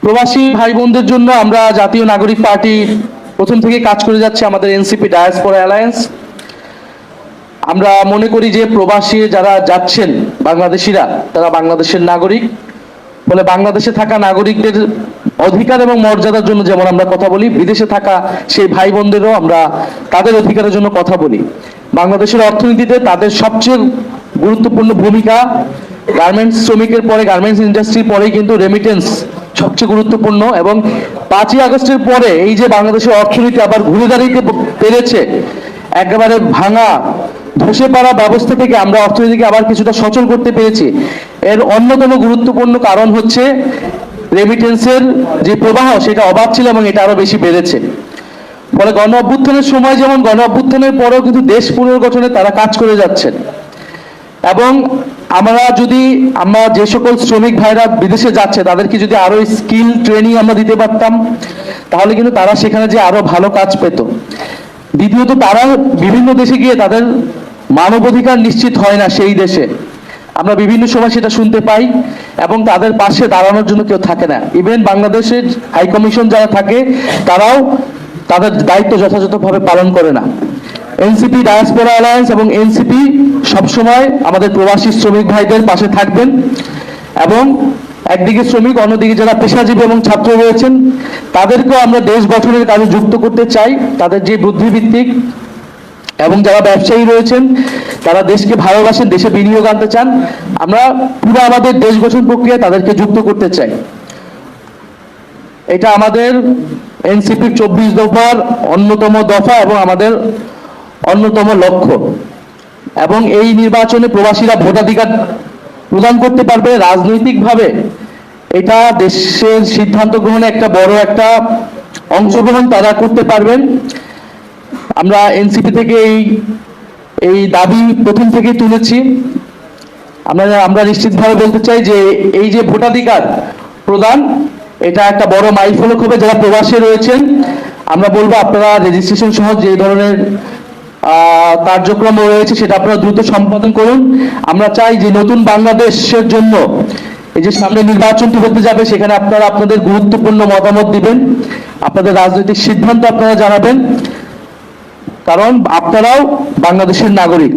প্রবাসী ভাই বোনদের জন্য আমরা জাতীয় নাগরিক পার্টি প্রথম থেকে কাজ করে যাচ্ছে, আমাদের এনসিপি ডায়াসপোরা অ্যালায়েন্স। আমরা মনে করি যে প্রবাসী যারা যাচ্ছেন বাংলাদেশিরা, তারা বাংলাদেশের নাগরিক। ফলে বাংলাদেশে থাকা নাগরিকদের অধিকার এবং মর্যাদার জন্য যেমন আমরা কথা বলি, বিদেশে থাকা সেই ভাই বোনদেরও আমরা তাদের অধিকারের জন্য কথা বলি। বাংলাদেশের অর্থনীতিতে তাদের সবচেয়ে গুরুত্বপূর্ণ ভূমিকা, গার্মেন্টস শ্রমিকের পরে, গার্মেন্টস ইন্ডাস্ট্রির পরেই কিন্তু রেমিটেন্স সবচেয়ে গুরুত্বপূর্ণ। এবং 5ই আগস্টের পরে এই যে বাংলাদেশের অর্থনীতি আবার ঘুরে দাঁড়িয়ে পেরেছে, একেবারে ভাঙা ধসে পড়া ব্যবস্থা থেকে আমরা অর্থনীতিকে আবার কিছুটা সচল করতে পেরেছি, এর অন্যতম গুরুত্বপূর্ণ কারণ হচ্ছে রেমিটেন্সের যে প্রবাহ, সেটা অবাধ ছিল এবং এটা আরো বেশি বেড়েছে। ফলে গণ অভ্যুত্থানের সময় যেমন, গণ অভ্যুত্থানের পরেও কিন্তু দেশ পুনর্গঠনে তারা কাজ করে যাচ্ছেন। এবং আমরা যে সকল শ্রমিক ভাইরা বিদেশে যাচ্ছে তাদেরকে যদি আরো স্কিল ট্রেনিং আমরা দিতে পারতাম, তাহলে কিন্তু তারা সেখানে যে আরো ভালো কাজ পেত। দ্বিতীয়ত, তারা বিভিন্ন দেশে গিয়ে তাদের মানবাধিকার নিশ্চিত হয় না সেই দেশে, আমরা বিভিন্ন সময় সেটা শুনতে পাই, এবং তাদের পাশে দাঁড়ানোর জন্য কেউ থাকে না। ইভেন বাংলাদেশের হাই কমিশন যারা থাকে তারাও তাদের দায়িত্ব যথাযথভাবে পালন করে না। এনসিপি ডায়াসপোরা অ্যালায়েন্স এবং এনসিপি সবসময় আমাদের প্রবাসী শ্রমিক ভাইদের পাশে থাকবেন, এবং একদিকে শ্রমিক, অন্যদিকে যারা পেশাজীবী এবং ছাত্র রয়েছেন তাদেরকেও আমরা দেশ গঠনের কাজে যুক্ত করতে চাই। তাদের যে বুদ্ধিভিত্তিক এবং যারা ব্যবসায়ী রয়েছেন, তারা দেশকে ভালোবাসেন, দেশে বিনিয়োগ আনতে চান, আমরা পুরো আমাদের দেশ গঠন প্রক্রিয়ায় তাদেরকে যুক্ত করতে চাই। এটা আমাদের এনসিপির 24 দফার অন্যতম দফা এবং আমাদের অন্যতম লক্ষ্য। এবং এই নির্বাচনে প্রবাসীরা ভোটাধিকার প্রদান করতে পারবে রাজনৈতিকভাবে, এটা দেশের সিদ্ধান্ত গ্রহণে একটা বড় একটা অংশগ্রহণ তারা করতে পারবেন। আমরা এনসিপি থেকে এই দাবি প্রথম থেকেই তুলেছি। আমরা নিশ্চিতভাবে বলতে চাই যে এই যে ভোটাধিকার প্রদান, এটা একটা বড় মাইলফলক হবে। যারা প্রবাসে রয়েছেন, আমরা বলবো আপনারা রেজিস্ট্রেশন সহ যে ধরনের কার্যক্রম রয়েছে সেটা আপনারা দ্রুত সম্পাদন করুন। আমরা চাই যে নতুন বাংলাদেশের জন্য এই যে সামনে নির্বাচনটি হতে যাবে, সেখানে আপনারা আপনাদের গুরুত্বপূর্ণ মতামত দিবেন, আপনাদের রাজনৈতিক সিদ্ধান্ত আপনারা জানাবেন, কারণ আপনারাও বাংলাদেশের নাগরিক।